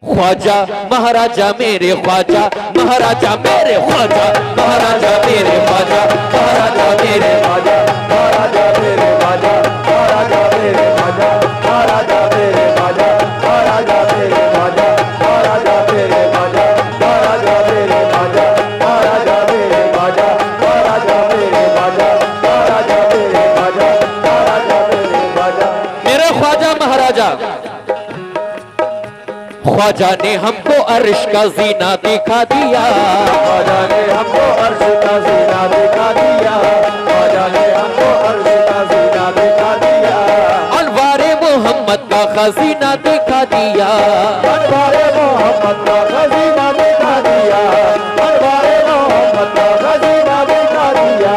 ख्वाजा महाराजा मेरे ख्वाजा, महाराजा मेरे ख्वाजा, महाराजा मेरे ख्वाजा, महाराजा मेरे ख्वाजा, महाराजा मेरे ख्वाजा, महाराजा मेरे ख्वाजा, महाराजा मेरे ख्वाजा, महाराजा मेरे ख्वाजा, महाराजा मेरे ख्वाजा, महाराजा मेरे ख्वाजा, महाराजा मेरे ख्वाजा, महाराजा मेरे ख्वाजा, महाराजा मेरे ख्वाजा, महाराजा मेरे ख्वाजा, मेरे ख्वाजा महाराजा। ख्वाजा ने हमको अर्श का जीना दिखा दिया, ख्वाजा ने हमको अर्श का जीना दिखा दिया, ख्वाजा ने हमको अर्श का जीना दिखा दिया, अनवारे मोहम्मद का खजीना दिखा दिया, अनवारे मोहम्मद का खजीना दिखा दिया, अनवारे मोहम्मद का खजीना दिखा दिया।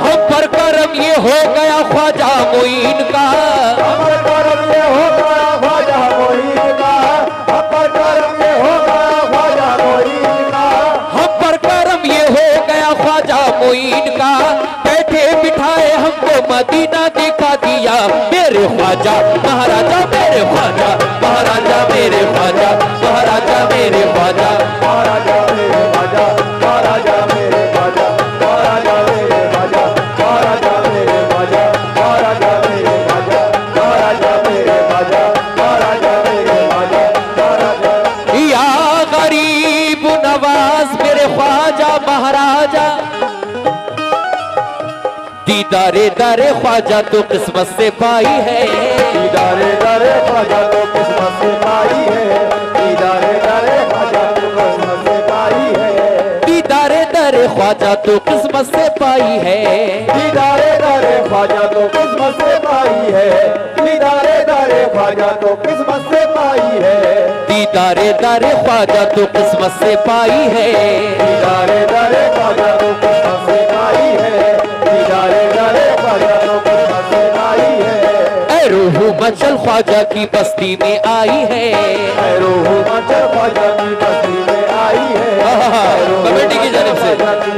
हम पर करम ये हो गया ख्वाजा मोइन का, हम पर करम ये हो गया ख्वाजा मोइन का, हम पर करम ये हो गया ख्वाजा मोइन का, हम पर करम ये हो गया ख्वाजा मोइन का। बैठे बिठाए हमको मदीना दिखा दिया, मेरे ख्वाजा महाराजा मेरे ख्वाजा, महाराजा मेरे ख्वाजा, महाराजा मेरे ख्वाजा, महाराजा मेरे ख्वाजा, महाराजा मेरे ख्वाजा, महाराजा मेरे ख्वाजा, महाराजा मेरे ख्वाजा, महाराजा मेरे ख्वाजा, महाराजा मेरे ख्वाजा, महाराजा मेरे ख्वाजा, महाराजा। या गरीब नवाज मेरे ख्वाजा महाराजा, दीदारे दारे ख्वाजा तो किस्मत से पाई है, दीदारे दारे ख्वाजा तो किस्मत से पाई है, दीदारे दारे ख्वाजा तो किस्मत से पाई है, दीदारे दारे ख्वाजा तो किस्मत से पाई है, दीदारे दारे ख्वाजा तो किस्मत से पाई है, दीदारे दारे ख्वाजा तो किस्मत से पाई है, दीदारे दारे ख्वाजा तो किस्मत से पाई है, दीदारे दारे ख्वाजा तो किस्मत से पाई है, दीदारे दारे ख्वाजा तो किस्मत से पाई है। ऐ रूह मचल ख्वाजा की बस्ती में आई है, ऐ रूह मचल ख्वाजा की बस्ती में आई है, कमेटी की जानिब से बस्ती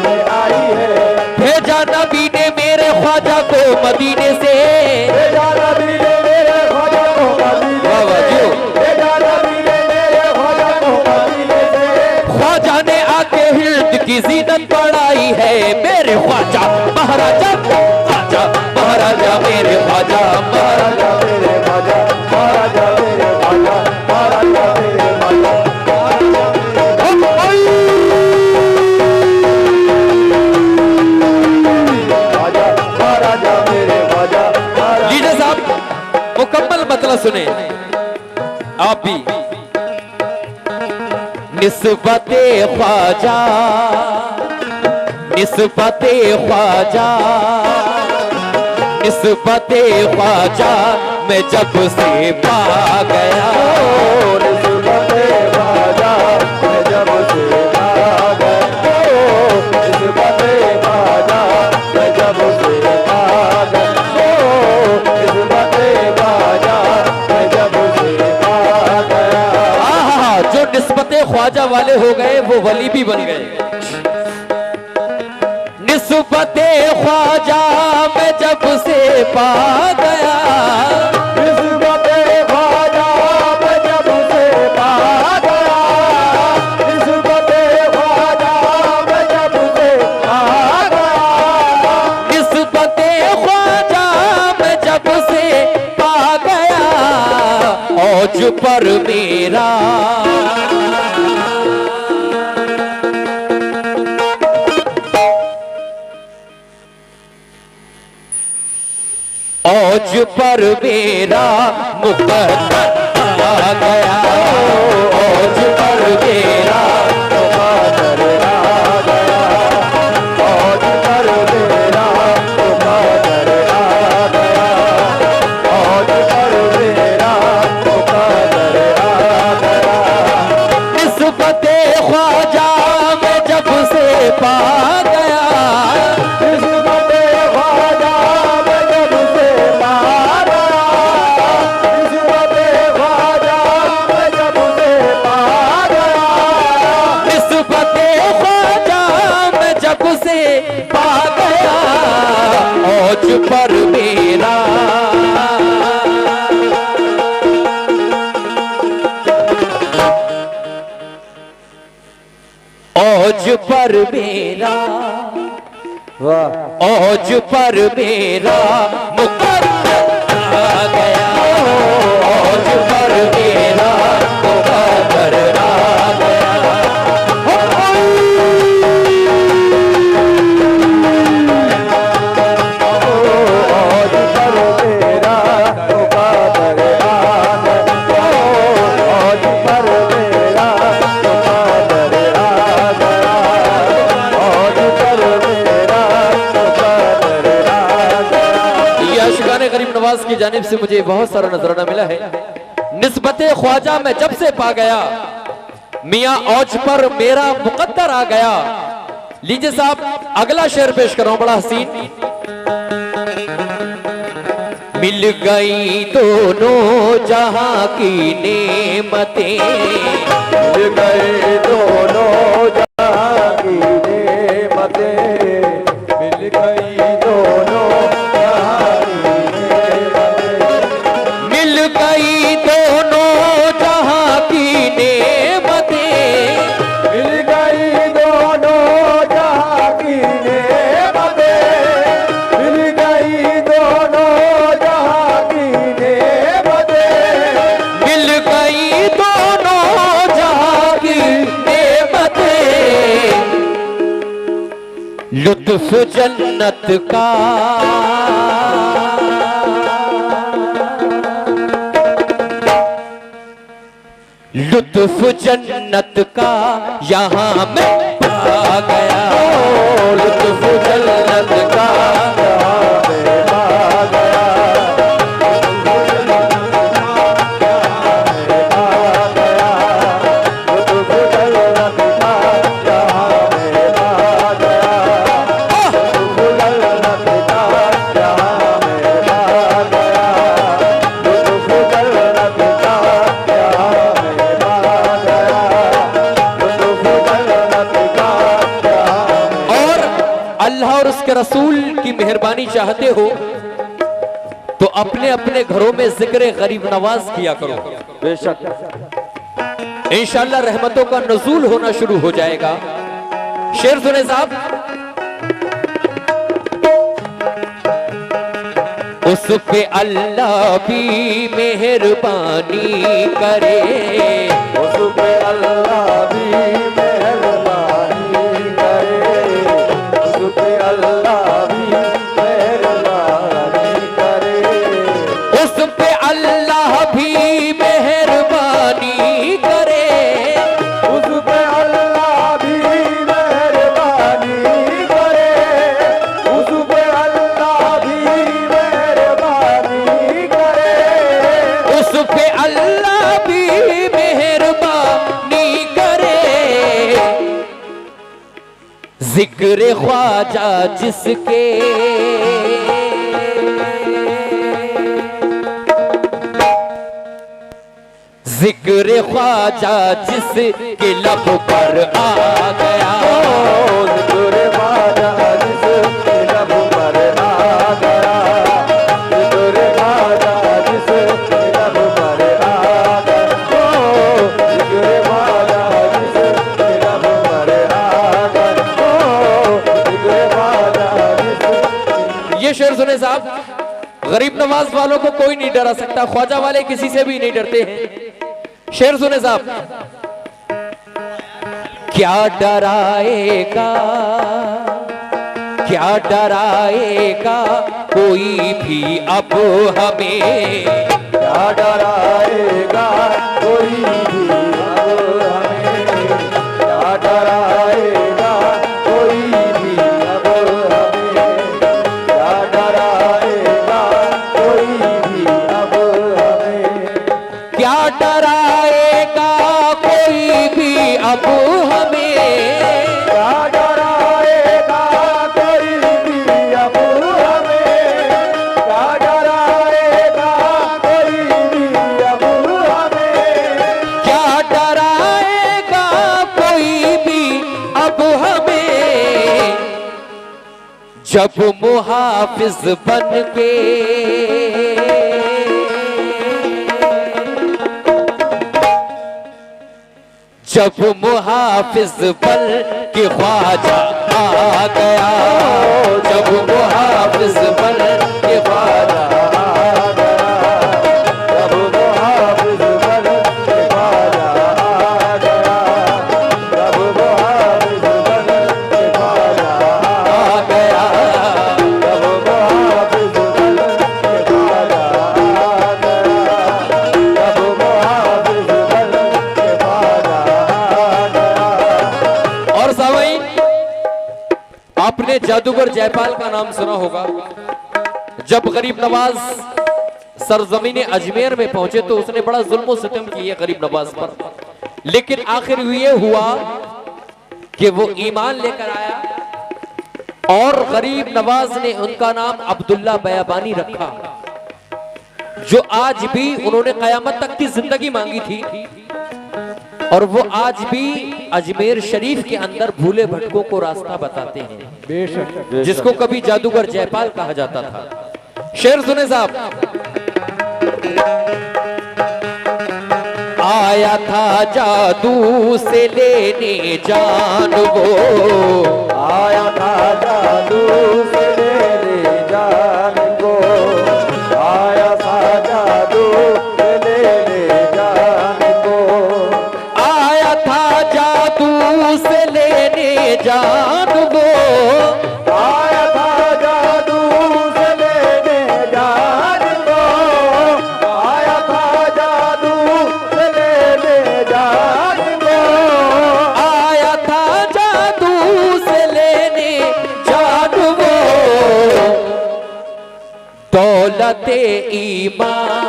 में आई है। भेजा नबी ने मेरे ख्वाजा को मदीने से, भेजा नबी ने मेरे ख्वाजा को मदीने से, भेजा नबी ने मेरे ख्वाजा को मदीने से। ख्वाजा ने आके हिर्द की जीनत बढ़ाई है, मेरे ख्वाजा महाराजा, ख्वाजा महाराजा मेरे ख्वाजा, महाराजा मेरे ख्वाजा, महाराजा मेरे ख्वाजा, महाराजा मेरे ख्वाजा, महाराजा मेरे ख्वाजा। लीजिए साहब मुकम्मल मतलब सुने आप भी। निस्बते ख्वाजा, निस्बते ख्वाजा, निस्बते ख्वाजा मैं जब से पा गया, निस्बते ख्वाजा मैं जब से पा गया, निस्बते ख्वाजा मैं जब से पा गया, निस्बते ख्वाजा मैं जब से पा गया। जो निस्बते ख्वाजा वाले हो गए वो वली भी बन गए। निस्बते ख्वाजा मैं जब से पा गया, निस्बते ख्वाजा मैं जब से पा गया, निस्बते ख्वाजा मैं जब से पा गया, निस्बते ख्वाजा मैं जब से पा गया। औज पर मेरा औज पर मेरा मुकद्दर आ गया, औज पर मेरा मुकद्दर आ गया, औज पर मेरा मुकद्दर आ गया, औज पर मेरा मुकद्दर आ गया। निस्बते ख्वाजा मैं जब से पा गया, निस्बते ख्वाजा मैं जब से पा गया, निस्बते ख्वाजा औज पर मेरा, औज पर मेरा मुकद्दर आ गया, औज पर मेरा मुकद्दर आ गया। गरीब नवाज की जानिब से मुझे बहुत सारा नजराना मिला है। निस्बते ख्वाजा में जब से पा गया, मियां औज पर मेरा मुकद्दर आ गया। लीजिए साहब अगला शेर पेश कर रहा हूं, बड़ा हसीन। मिल गई दोनों जहां की नेमतें, मिल गई दोनों जहां की नेमतें, मिल गई दोनों लुत्फ जन्नत का, लुत्फ जन्नत का यहाँ में आ गया, लुत्फ जन्नत का यहाँ में आ गया, रसूल की मेहरबानी चाहते हो तो अपने अपने घरों में जिक्र गरीब नवाज किया करो। बेशक इंशाअल्लाह रहमतों का नुज़ूल होना शुरू हो जाएगा। शेर सुने साहब। उस पे अल्लाह भी मेहरबानी करे, उस पे अल्लाह भी मेहरबानी करे, उस पे अल्लाह भी मेहरबानी करे, उस पे अल्लाह भी मेहरबानी करे, उस पे अल्लाह भी मेहरबानी करे, उस पे अल्लाह भी मेहरबानी करे, उस पे अल्लाह भी मेहरबानी करे। जिक्र ख्वाजा जिसके जिक्र ख्वाजा जिसके लब पर आ गया, जिक्र ख्वाजा जिसके लब पर आ गया, जिक्र ख्वाजा जिसके लब पर आ गया, जिक्र ख्वाजा जिसके लब पर आ गया, जिक्र ख्वाजा जिसके। ये शेर सुने साहब। गरीब नवाज वालों को कोई नहीं डरा सकता, ख्वाजा वाले किसी से भी नहीं डरते हैं। शेर सुने साहब। क्या डराएगा, क्या डराएगा कोई भी अब हमें, क्या डराएगा कोई भी अब हमें, क्या डराएगा कोई भी अब हमें, क्या डराएगा कोई भी अब हमें, क्या डराएगा कोई भी अब हमें, क्या डराएगा कोई भी अब हमें, क्या डराएगा कोई भी अब हमें, क्या डराएगा कोई भी अब हमें। जब मुहाफिज बन के जब मुहाफिज बल के ख्वाजा आ गया, जब मुहाफिज बल के ख्वाजा आ गया, जब मुहाफिज बल के ख्वाजा आ गया, जब मुहाफिज बल के ख्वाजा आ गया, जब मुहाफिज बल के ख्वाजा आ गया, जब मुहाफिज बल के ख्वाजा आ गया। और सावई, आपने जादूगर जयपाल का नाम सुना होगा। जब गरीब नवाज सरजमीन अजमेर में पहुंचे तो उसने बड़ा जुल्म सितम किए गरीब नवाज पर, लेकिन आखिर ये हुआ कि वो ईमान लेकर आया और गरीब नवाज ने उनका नाम अब्दुल्ला बयाबानी रखा, जो आज भी उन्होंने कयामत तक की जिंदगी मांगी थी और वो आज भी अजमेर शरीफ के अंदर भूले भटकों को रास्ता बताते हैं, बेशक, जिसको कभी जादूगर जयपाल कहा जाता था। शेर सुने साहब। आया था जादू से लेने जान वो, आया था जादू से लेने जान को, आया था जादू से लेने जान को, आया था जादू से लेने जान वो, आया था जादू से लेने जान वो, आया था जादू से लेने जान वो, आया था जादू से लेने जान वो, दौलते ईमान,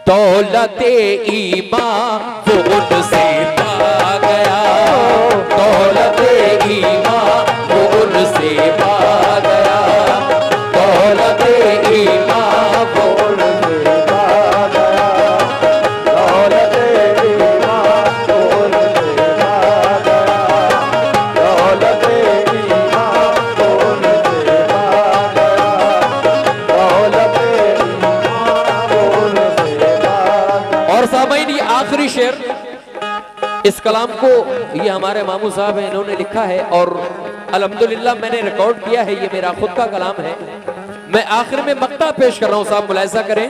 दौलते ईमान वो उनसे पा गया, दौलते ईमान वो उनसे पा गया, दौलते ईमान वो उनसे पा गया, दौलते ईमान वो उनसे पा गया, दौलते ईमान वो उनसे पा गया, दौलते ईमान वो उनसे पा गया। और सामईनी आखिरी शेर, इस कलाम को ये हमारे मामू साहब हैं, इन्होंने लिखा है और अल्हम्दुलिल्लाह मैंने रिकॉर्ड किया है, ये मेरा खुद का कलाम है। मैं आखिर में मक्ता पेश कर रहा हूं, साहब मुलाहिजा करें।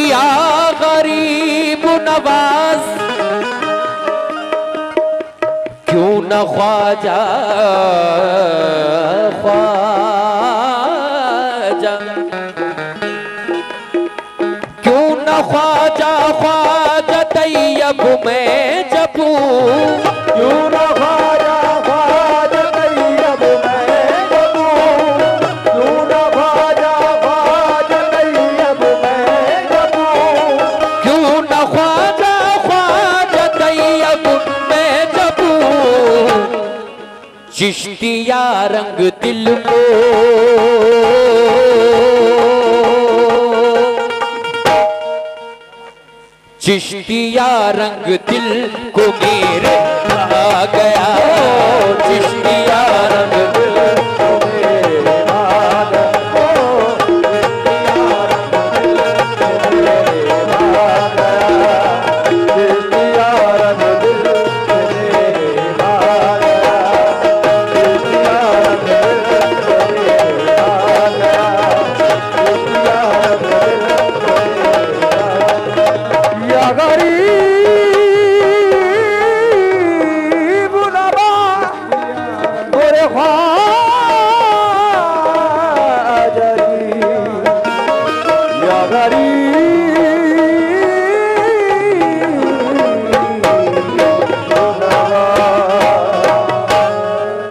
या गरीब नवाज क्यों न ख्वाजा ख्वाजा, क्यों न ख्वाजा ख्वाजा तैयब में जबू, क्यों न ख्वाजा ख्वाजा तैयब में जबू, क्यों न ख्वाजा ख्वाजा तैयब में जबू, क्यों न ख्वाजा ख्वाजा तैयब में जबू, चिश्तिया रंग दिल को, चिश्तिया रंग दिल को मेरे आ गया,